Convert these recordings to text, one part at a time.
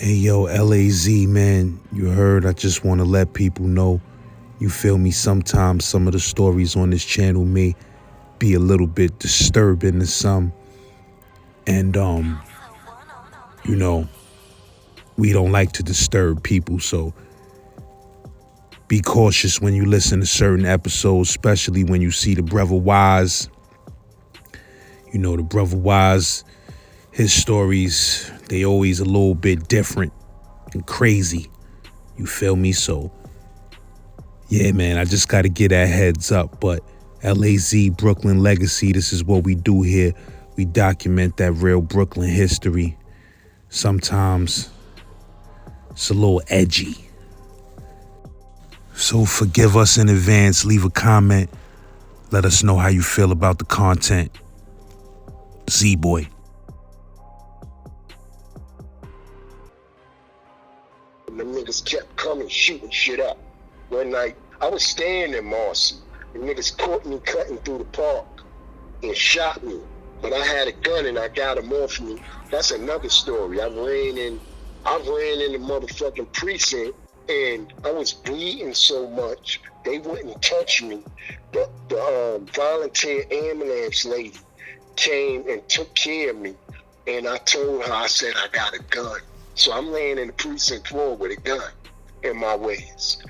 Hey yo, LAZ man, you heard, I just want to let people know, you feel me, sometimes some of the stories on this channel may be a little bit disturbing to some. And you know, we don't like to disturb people, so be cautious when you listen to certain episodes, especially when you see the Brother Wise. You know, the Brother Wise, his stories, they always a little bit different and crazy. You feel me? So yeah, man, I just got to get that heads up. But LAZ, Brooklyn Legacy, this is what we do here. We document that real Brooklyn history. Sometimes it's a little edgy. So forgive us in advance. Leave a comment. Let us know how you feel about the content. Z-Boy. The niggas kept coming, shooting shit up. One night, I was staying in Marcy. The niggas caught me cutting through the park and shot me. But I had a gun and I got them off me. That's another story. I ran in the motherfucking precinct and I was bleeding so much, they wouldn't touch me. The volunteer ambulance lady came and took care of me. And I told her, I said, I got a gun. So I'm laying in the precinct floor with a gun in my waist.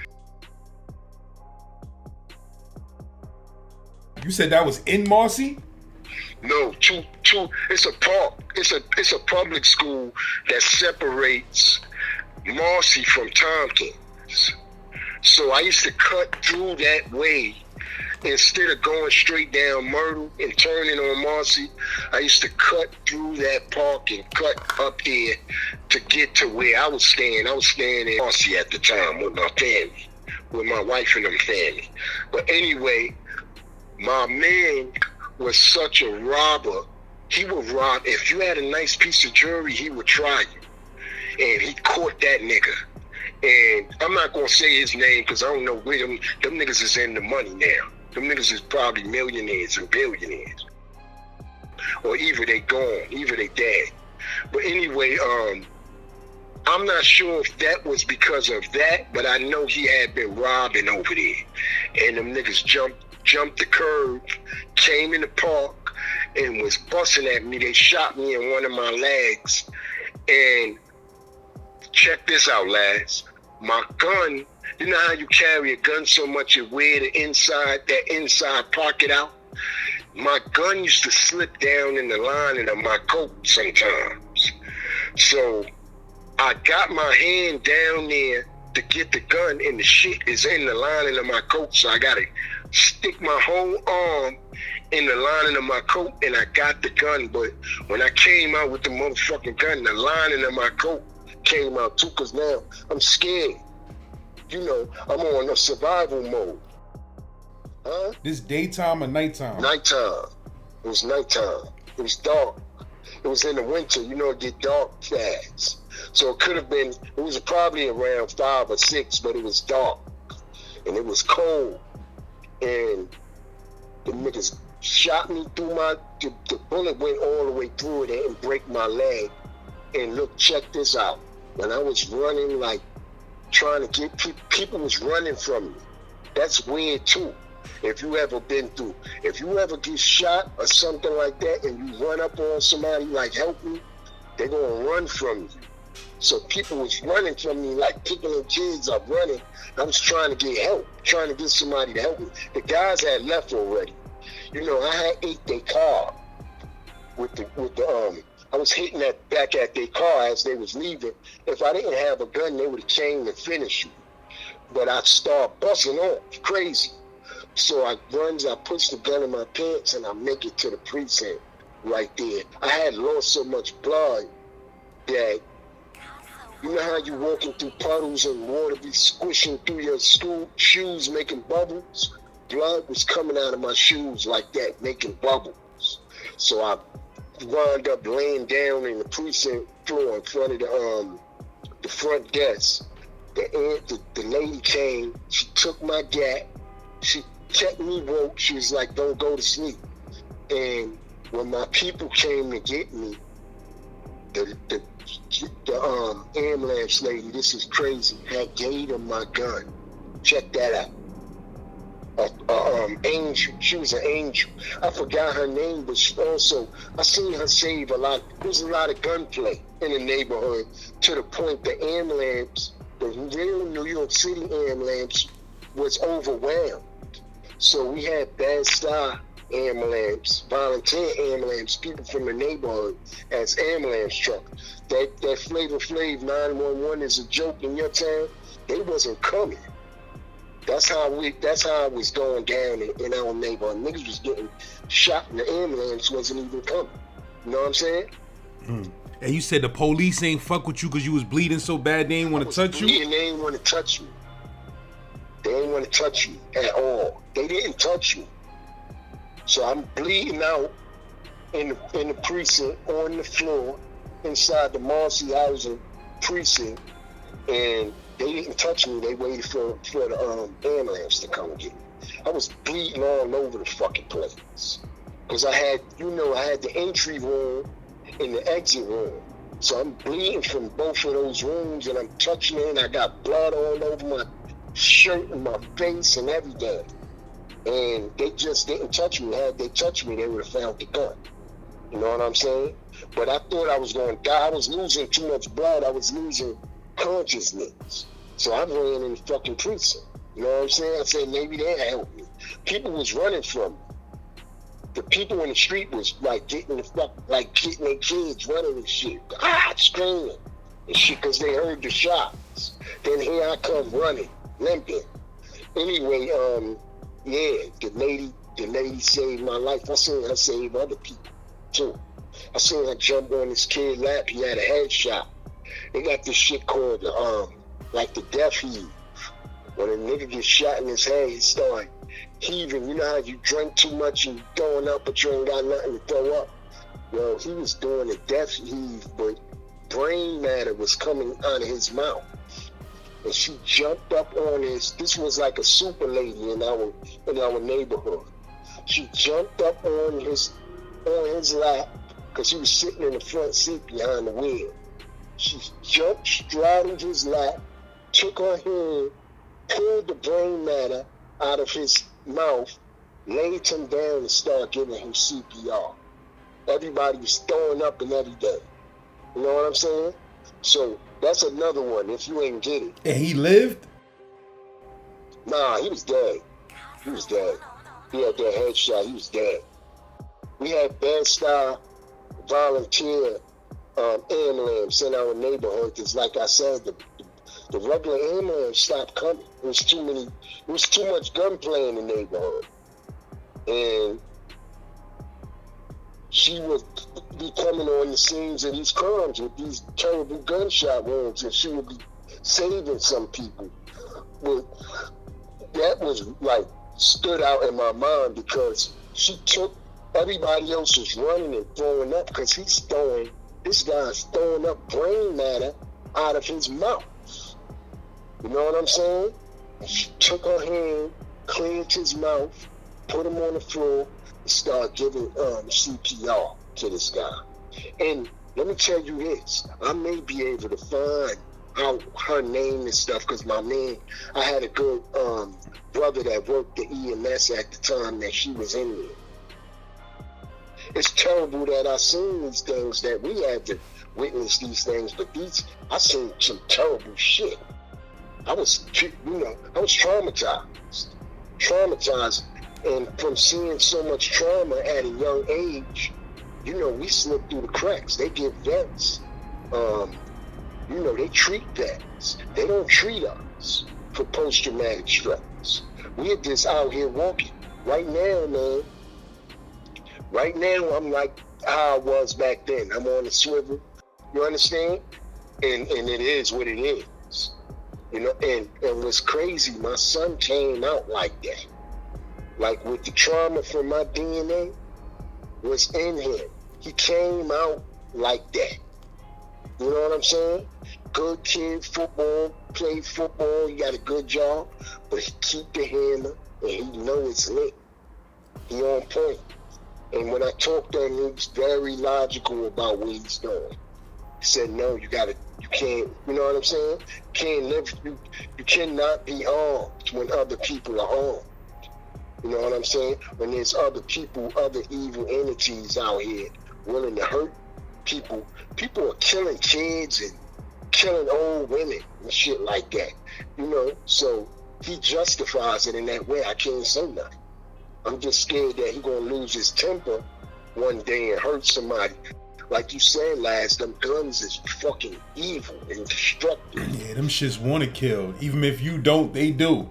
You said that was in Marcy? No, two. It's a park. It's a public school that separates Marcy from Tompkins. So I used to cut through that way instead of going straight down Myrtle and turning on Marcy. I used to cut through that park and cut up there to get to where I was staying. I was staying in Marcy at the time with my family, with my wife and them family. But anyway, my man was such a robber. He would rob. If you had a nice piece of jewelry, he would try you. And he caught that nigga. And I'm not going to say his name because I don't know where them niggas is in the money now. Them niggas is probably millionaires and billionaires. Or either they gone, either they dead. But anyway, I'm not sure if that was because of that, but I know he had been robbing over there. And them niggas jumped the curb, came in the park, and was busting at me. They shot me in one of my legs. And check this out, lads. My gun, you know how you carry a gun so much you wear that inside pocket out? My gun used to slip down in the lining of my coat sometimes. So I got my hand down there to get the gun and the shit is in the lining of my coat. So I got to stick my whole arm in the lining of my coat and I got the gun. But when I came out with the motherfucking gun, the lining of my coat came out too, because now I'm scared. You know, I'm on a survival mode. Huh? This daytime or nighttime? Nighttime. It was nighttime. It was dark. It was in the winter. You know, it get dark fast. So it could have been, it was probably around 5 or 6, but it was dark. And it was cold. And the niggas shot me through the bullet went all the way through it and break my leg. And look, check this out. When I was running, like, trying to get people was running from me. That's weird too. If you ever get shot or something like that and you run up on somebody like, help me, they're gonna run from you. So people was running from me, like picking their kids up running. I was trying to get help, trying to get somebody to help me. The guys had left already. You know, I had ate their car I was hitting that back at their car as they was leaving. If I didn't have a gun, they would have came and finished me. But I started busting off, crazy. So I push the gun in my pants and I make it to the precinct right there. I had lost so much blood that, you know how you walking through puddles and water be squishing through your shoes, making bubbles? Blood was coming out of my shoes like that, making bubbles. So I wound up laying down in the precinct floor in front of the front desk. The lady came, she took my gat, she kept me woke, she was like, don't go to sleep. And when my people came to get me, the ambulance lady, this is crazy, had gave him my gun. Check that out. Angel. She was an angel. I forgot her name, but she also, I seen her save a lot. There was a lot of gunplay in the neighborhood to the point the ambulance, the real New York City ambulance, was overwhelmed. So we had Bedstuy ambulance, volunteer ambulance, people from the neighborhood as ambulance trucks. That Flavor Flav 911 is a joke in your town. They wasn't coming. That's how it was going down in our neighborhood. Niggas was getting shot and the ambulance wasn't even coming. You know what I'm saying? And you said the police ain't fuck with you because you was bleeding so bad they ain't want to touch you? They ain't want to touch me. They ain't want to touch me at all. They didn't touch me. So I'm bleeding out in the precinct on the floor inside the Marcy housing precinct, and they didn't touch me. They waited for the ambulance to come get me. I was bleeding all over the fucking place because I had the entry room and the exit room. So I'm bleeding from both of those rooms, and I'm touching it, and I got blood all over my shirt and my face and everything. And they just didn't touch me. Had they touched me, they would have found the gun. You know what I'm saying? But I thought I was going to die. I was losing too much blood. I was losing consciousness. So I ran in the fucking precinct. You know what I'm saying? I said maybe they'll help me. People was running from me. The people in the street was like getting their kids running and shit. Screaming and shit because they heard the shots. Then here I come running, limping. Anyway, the lady saved my life. I seen her save other people too. I seen her jump on this kid's lap. He had a headshot. They got this shit called like the death heave. When a nigga gets shot in his head, he start heaving. You know how you drink too much and throwing up, but you ain't got nothing to throw up? Well, he was doing a death heave, but brain matter was coming out of his mouth. And she jumped up on this was like a super lady in our neighborhood. She jumped up on his lap because he was sitting in the front seat behind the wheel. She jumped, straddled his lap, took her hand, pulled the brain matter out of his mouth, laid him down and started giving him CPR. Everybody was throwing up and everything. You know what I'm saying? So that's another one if you ain't get it. And he lived? Nah, he was dead. He was dead. He had that headshot. He was dead. We had Bedstuy volunteer ambulance in our neighborhood because, like I said, the regular ambulance stopped coming. It was too much gunplay in the neighborhood. And she would be coming on the scenes of these crimes with these terrible gunshot wounds, and she would be saving some people. But that was like stood out in my mind because she took everybody else was running and throwing up because this guy's throwing up brain matter out of his mouth. You know what I'm saying? And she took her hand, cleared his mouth, put him on the floor, and started giving CPR to this guy. And let me tell you this, I may be able to find out her name and stuff because I had a good brother that worked the EMS at the time that she was in there. It's terrible that I seen these things, that we had to witness these things, but I seen some terrible shit. I was traumatized, and from seeing so much trauma at a young age, we slip through the cracks. They give vets, they treat vets. They don't treat us for post-traumatic stress. We're just out here walking. Right now, man. Right now, I'm like how I was back then. I'm on the swivel. You understand? And it is what it is. And what's crazy, my son came out like that. Like with the trauma from my DNA was in him. He came out like that. You know what I'm saying? Good kid, played football, he got a good job, but he keep the hammer and he know it's lit. He on point. And when I talk to him, he's very logical about what he's doing. said, no, you can't, you know what I'm saying? You cannot be armed when other people are armed. You know what I'm saying? When there's other people, other evil entities out here willing to hurt people. People are killing kids and killing old women and shit like that. You know, so he justifies it in that way. I can't say nothing. I'm just scared that he's gonna lose his temper one day and hurt somebody. Like you said, Laz, them guns is fucking evil and destructive. Yeah, them shits want to kill. Even if you don't, they do.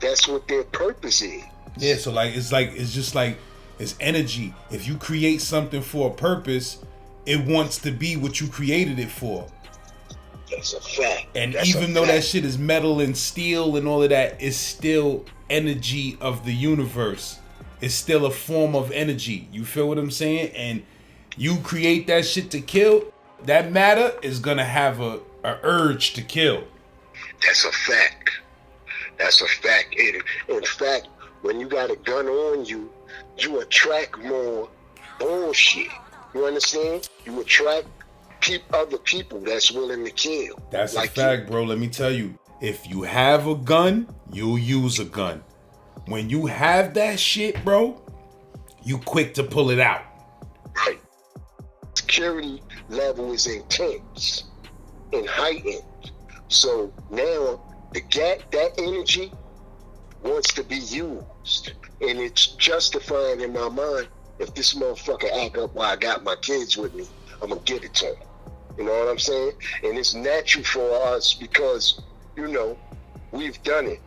That's what their purpose is. Yeah, so it's just like it's energy. If you create something for a purpose, it wants to be what you created it for. That's a fact. And That's even though that shit is metal and steel and all of that, it's still energy of the universe. It's still a form of energy. You feel what I'm saying? And you create that shit to kill, that matter is gonna have a urge to kill. That's a fact. That's a fact. In fact, when you got a gun on you, you attract more bullshit. You understand? You attract other people that's willing to kill. That's like a fact, bro. Let me tell you. If you have a gun, you'll use a gun. When you have that shit, bro, you quick to pull it out. Right. Security level is intense and heightened. So now that energy wants to be used. And it's justifying in my mind, if this motherfucker act up while I got my kids with me, I'm gonna give it to him. You know what I'm saying? And it's natural for us because, you know, we've done it.